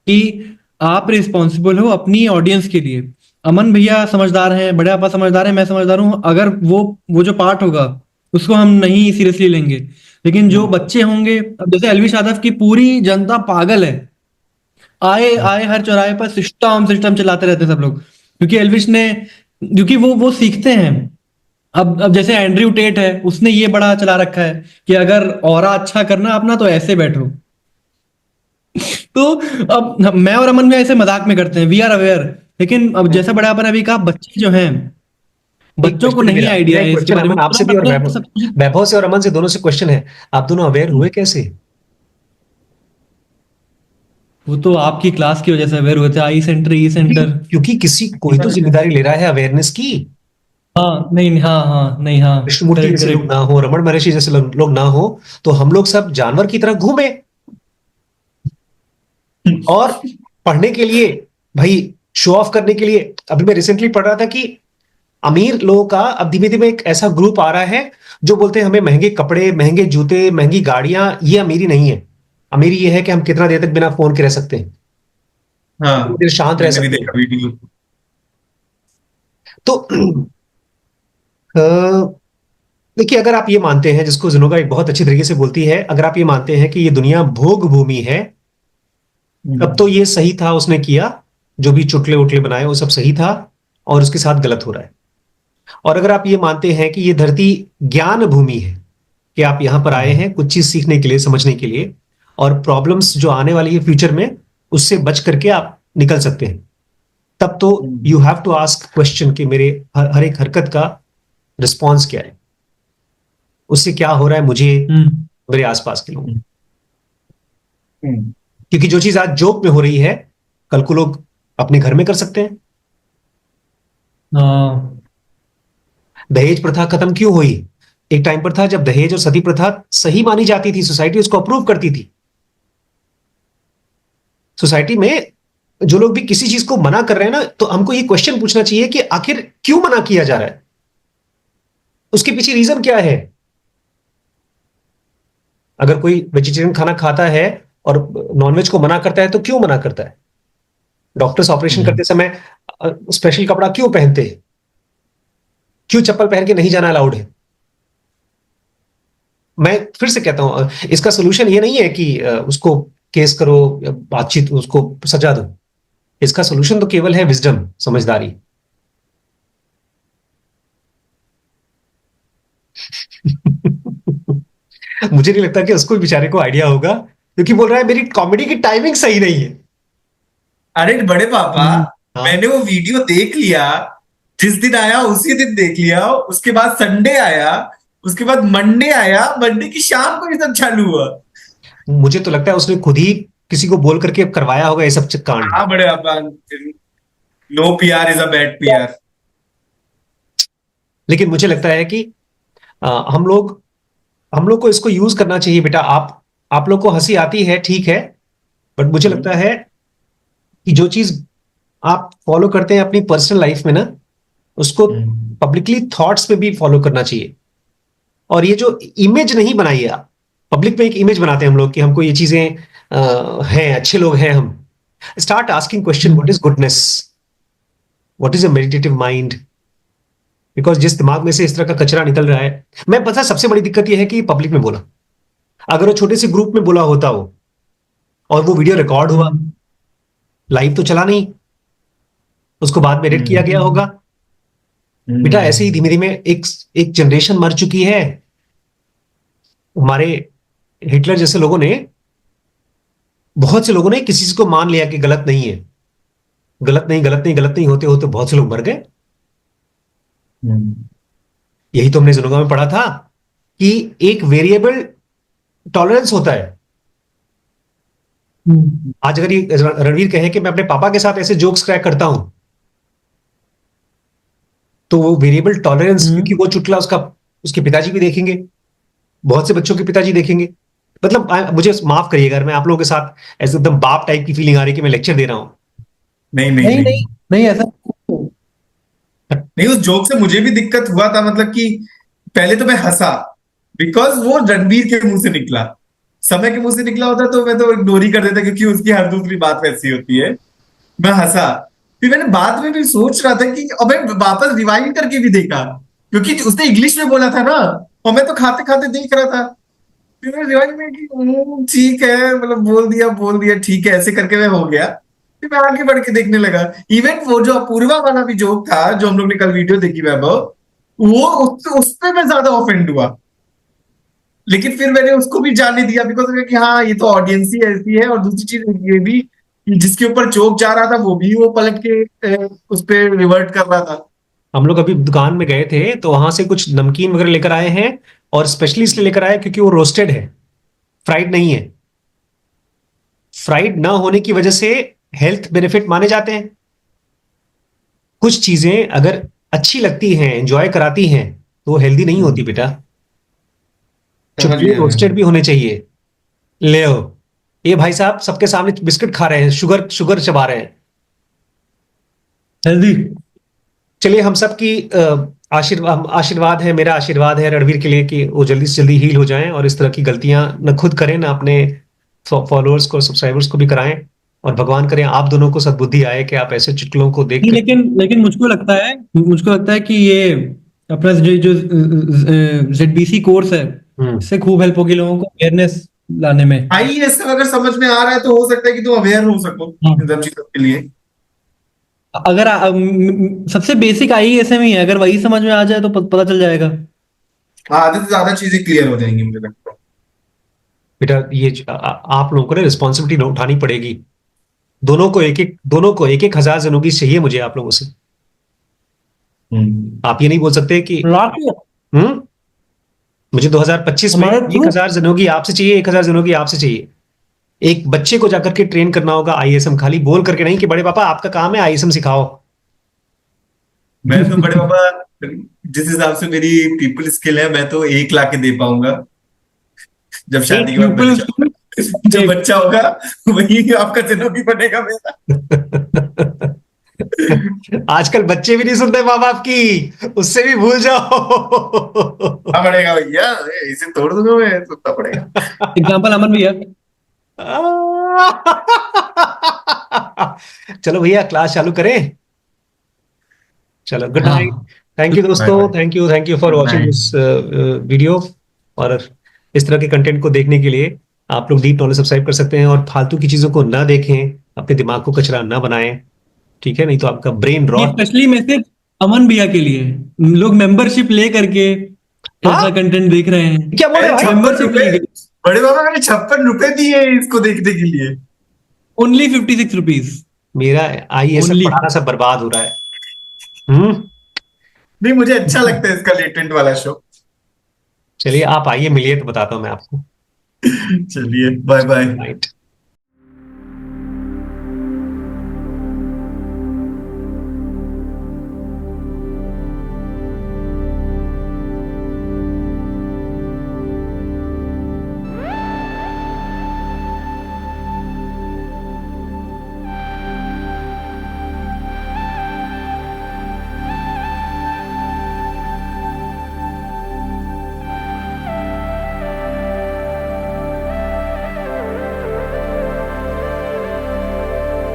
कि आप रिस्पॉन्सिबल हो अपनी ऑडियंस के लिए। अमन भैया समझदार हैं, बड़े पापा समझदार हैं, मैं समझदार हूं। अगर वो जो पार्ट होगा उसको हम नहीं सीरियसली लेंगे, लेकिन जो बच्चे होंगे, अब जैसे एलविश यादव की पूरी जनता पागल है, आए आए हर चौराहे पर सिस्टम सिस्टम चलाते रहते हैं सब लोग, क्योंकि एलविश ने, क्योंकि वो सीखते हैं अब जैसे एंड्रयू टेट है, उसने ये बड़ा चला रखा है कि अगर ऑरा अच्छा करना अपना तो ऐसे बैठो। तो अब मैं और अमन में ऐसे मजाक में करते हैं, वी आर अवेयर, लेकिन अब जैसा बड़ा अपन अभी कहा, बच्चे जो हैं, एक बच्चों को क्वेश्चन नहीं आइडिया मेरा एक है इसके क्वेश्चन बारे में, अमन आपसे भी और तुरंत अपने वैभव, सब कुछ। वैभव से और अमन से, दोनों से क्वेश्चन है, आप दोनों अवेयर हुए कैसे? वो तो आपकी क्लास की वजह से अवेयर हुए थे, आई सेंटर, ई सेंटर। क्योंकि किसी कोई तो जिम्मेदारी ले रहा है अवेयरनेस की। हाँ नहीं, हाँ हाँ नहीं, हाँ कृष्णमूर्ति करेक्ट जैसे लोग करेक्ट। ना हो, रमन महर्षि जैसे लोग ना हो, तो हम लोग सब जानवर की तरह घूमे और पढ़ने के लिए, भाई शो ऑफ करने के लिए। अभी मैं रिसेंटली पढ़ रहा था कि अमीर लोगों का अब धीमे धीमे एक ऐसा ग्रुप आ रहा है जो बोलते हैं हमें महंगे कपड़े, महंगे जूते, महंगी गाड़ियां, ये अमीरी नहीं है। अमीरी ये है कि हम कितना देर तक बिना फोन के रह सकते हैं, कितनी हाँ, देर शांत रह मैंने भी सकते हैं। देखा वीडियो। तो अ, देखिए, अगर आप ये मानते हैं, जिसको जिनोगा एक बहुत अच्छी तरीके से बोलती है, अगर आप ये मानते हैं कि ये दुनिया भोग भूमि है, तब तो ये सही था उसने किया, जो भी चुटले उटले बनाए वो सब सही था, और उसके साथ गलत हो रहा है। और अगर आप ये मानते हैं कि ये धरती ज्ञान भूमि है, कि आप यहां पर आए हैं कुछ चीज सीखने के लिए, समझने के लिए, और प्रॉब्लम्स जो आने वाली है फ्यूचर में, उससे बच करके आप निकल सकते हैं, तब तो you have to ask question कि मेरे हर एक हरकत का रिस्पॉन्स क्या है, उससे क्या हो रहा है मुझे, हम्म। मेरे आसपास के लोग। हम्म। क्योंकि जो चीज आज जोक में हो रही है, कल को लोग अपने घर में कर सकते हैं। हाँ। दहेज प्रथा खत्म क्यों हुई? एक टाइम पर था जब दहेज और सती प्रथा सही मानी जाती थी, सोसाइटी उसको अप्रूव करती थी। सोसाइटी में जो लोग भी किसी चीज को मना कर रहे हैं ना, तो हमको ये क्वेश्चन पूछना चाहिए कि आखिर क्यों मना किया जा रहा है, उसके पीछे रीजन क्या है। अगर कोई वेजिटेरियन खाना खाता है और नॉनवेज को मना करता है, तो क्यों मना करता है? डॉक्टर्स ऑपरेशन करते समय स्पेशल कपड़ा क्यों पहनते हैं? क्यों चप्पल पहन के नहीं जाना अलाउड है? मैं फिर से कहता हूं, इसका सोल्यूशन ये नहीं है कि उसको केस करो या बातचीत, उसको सजा दो। इसका सोल्यूशन तो केवल है विजडम, समझदारी। मुझे नहीं लगता कि उसको बेचारे को आइडिया होगा, क्योंकि बोल रहा है मेरी कॉमेडी की टाइमिंग सही नहीं है। अरे बड़े पापा, हाँ, मैंने वो वीडियो देख लिया, जिस दिन आया उसी दिन देख लिया, उसके बाद संडे आया, उसके बाद मंडे आया, मंडे की शाम को ये सब चालू हुआ। मुझे तो लगता है उसने खुद ही किसी को बोल करके करवाया होगा ये सब कांड। हाँ बड़े पापा, no PR is a bad PR. लेकिन मुझे लगता है कि हम लोग को इसको यूज करना चाहिए। बेटा, आप लोग को हंसी आती है, ठीक है, बट मुझे लगता है कि जो चीज आप फॉलो करते हैं अपनी पर्सनल लाइफ में ना, उसको पब्लिकली थॉट्स में भी फॉलो करना चाहिए। और ये जो इमेज नहीं बनाई है आप, पब्लिक में एक इमेज बनाते हैं हम लोग कि हमको ये चीजें हैं, अच्छे लोग हैं हम। Start asking question, what is goodness, what is a meditative mind. Because जिस दिमाग में से इस तरह का कचरा निकल रहा है, मैं पता, सबसे बड़ी दिक्कत यह है कि पब्लिक में बोला। अगर वो छोटे से ग्रुप में बोला होता हो और वो वीडियो रिकॉर्ड हुआ, लाइव तो चला नहीं, उसको बाद में एडिट किया गया होगा। बेटा, ऐसे ही धीमे धीमे एक जनरेशन मर चुकी है। हमारे हिटलर जैसे लोगों ने, बहुत से लोगों ने किसी चीज को मान लिया कि गलत नहीं है, गलत नहीं, गलत नहीं, गलत नहीं, होते होते बहुत से लोग मर गए। यही तो हमने जिनोगा में पढ़ा था कि एक वेरिएबल टॉलरेंस होता है। आज अगर ये रणवीर कहे कि मैं अपने पापा के साथ ऐसे जोक्स क्रैक करता हूं, तो वो वेरिएबल टॉलरेंस, क्योंकि वो चुटला उसके पिताजी भी देखेंगे, बहुत से बच्चों के पिताजी देखेंगे। मतलब मुझे माफ करिएगा, अगर मैं आप लोगों के साथ ऐसे एकदम बाप टाइप की फीलिंग आ रही है कि मैं लेक्चर दे रहा हूं। नहीं नहीं नहीं नहीं नहीं नहीं, ऐसा नहीं, उस जोक से मुझे भी दिक्कत हुआ था, मतलब कि पहले तो मैं हंसा, बिकॉज वो रणबीर के मुंह से निकला। समय के मुंह से निकला होता तो मैं तो इग्नोर ही कर देता, क्योंकि उसकी हर दूसरी बात वैसी होती है। मैं हंसा, फिर मैंने बाद में भी सोच रहा था कि अबे वापस रिवाइंड करके भी देखा, क्योंकि उसने इंग्लिश में बोला था ना, और मैं तो खाते खाते देख रहा था। फिर मैंने रिवाइंड में कि ठीक है, मतलब बोल दिया ठीक है, ऐसे करके मैं हो गया। फिर मैं आगे बढ़ के देखने लगा। इवन वो जो अपूर्वा वाला भी जोक था, जो हम लोग ने कल वीडियो देखी वैभव, वो उस पे मैं ज्यादा ऑफेंड हुआ, लेकिन फिर मैंने उसको भी जाने दिया बिकॉज कि हाँ ये तो ऑडियंस ही ऐसी है। और दूसरी चीज ये भी कि जिसके ऊपर जोक जा रहा था वो भी वो पलट के उस पे रिवर्ट कर रहा था। हम लोग अभी दुकान में गए थे तो वहां से कुछ नमकीन वगैरह लेकर आए हैं, और स्पेशली इसलिए लेकर आए क्योंकि वो रोस्टेड है, फ्राइड नहीं है। फ्राइड ना होने की वजह से हेल्थ बेनिफिट माने जाते हैं। कुछ चीजें अगर अच्छी लगती हैं, एंजॉय कराती हैं, तो वो हेल्दी नहीं होती बेटा। समझ चुटकुले गया मैं। रोस्टेड भी होने चाहिए। ले हो, ये भाई साहब सबके सामने बिस्किट खा रहे हैं, शुगर शुगर चबा रहे हैं। हेल्दी। चलिए, हम सबकी आशीर्वाद है, मेरा आशीर्वाद है रणवीर के लिए कि वो जल्दी से जल्दी हील हो जाएं और इस तरह की गलतियां न खुद करें ना अपने फॉलोअर्स को, सब्सक्राइबर्स को भी कराएं। और भगवान करें आप दोनों को सद्बुद्धि आए कि आप ऐसे चुटकुलों को देख नहीं, कर। लेकिन मुझको लगता है कि ये अपना जो ZBC कोर्स है, हम्म। इससे खूब हेल्प होगी लोगों को अवेयरनेस लाने में। आई ये सब अगर समझ में आ रहा है तो हो सकता है कि तुम अवेयर हो सको हाँ। इन सब चीजों के लिए। अगर सबसे बेसिक IASM ही है, अगर वही समझ में आ जाए तो पता चल जाएगा। हाँ, आधे से ज्यादा चीजें क्लियर हो जाएंगी मुझे लगता है। बेटा ये आप लोगों को ना रिस्पॉन्सिबिलिटी उठानी पड़ेगी। दोनों को एक एक हजार जनोगी चाहिए मुझे आप लोगों से। आप ये नहीं बोल सकते कि लाख हम्म मुझे 2025 में हमारे थ्रू 1000 जनोगी आपसे चाहिए, 1000 जनोगी आपसे चाहिए। एक बच्चे को जाकर के ट्रेन करना होगा आईएसएम, खाली बोल करके नहीं कि बड़े पापा आपका काम है आईएसएम सिखाओ। मैं तो बड़े पापा, जिस हिसाब से मेरी पीपल स्किल है मैं तो 1 लाख के दे पाऊंगा जब एक शादी के बाद पीपल बच्चा जब बच्चा होगा वही आपका जनोगी बनेगा मेरा। आजकल बच्चे भी नहीं सुनते माँ बाप की, उससे भी भूल जाओ। सुनना पड़ेगा भैया, इसे तोड़ दूंगा मैं, सुनना पड़ेगा। एग्जाम्पल अमन भैया। चलो भैया क्लास चालू करें। चलो, गुड नाइट। हाँ। थैंक यू बाय दोस्तों, bye. Thank you for good watching night. This video. और इस तरह के कंटेंट को देखने के लिए आप लोग डीप नॉलेज सब्सक्राइब कर सकते हैं, और फालतू की चीजों को ना देखें, अपने दिमाग को कचरा ना बनाएं, ठीक है? नहीं तो आपका ब्रेन ये रॉट। स्पेशली मैसेज अमन भैया के लिए, लोग मेंबरशिप ले करके हाँ, ऐसा कंटेंट देख रहे हैं। क्या बोल रहे अरे हो भाई? 56 मेंबरशिप रुपए, लेंगे बड़े बाबा मैंने 56 रुपए दिए इसको देखने के लिए। ओनली 56 रुपीज मेरा आईएएस ओनली। पढ़ाना सब बर्बाद हो रहा है। हम्म नहीं, मुझे अच्छा लगता है इसका लेटेंट वाला शो। चलिए, आप आइए, मिलिए तो बताता हूँ मैं आपको। चलिए, बाय बाय। नाइट।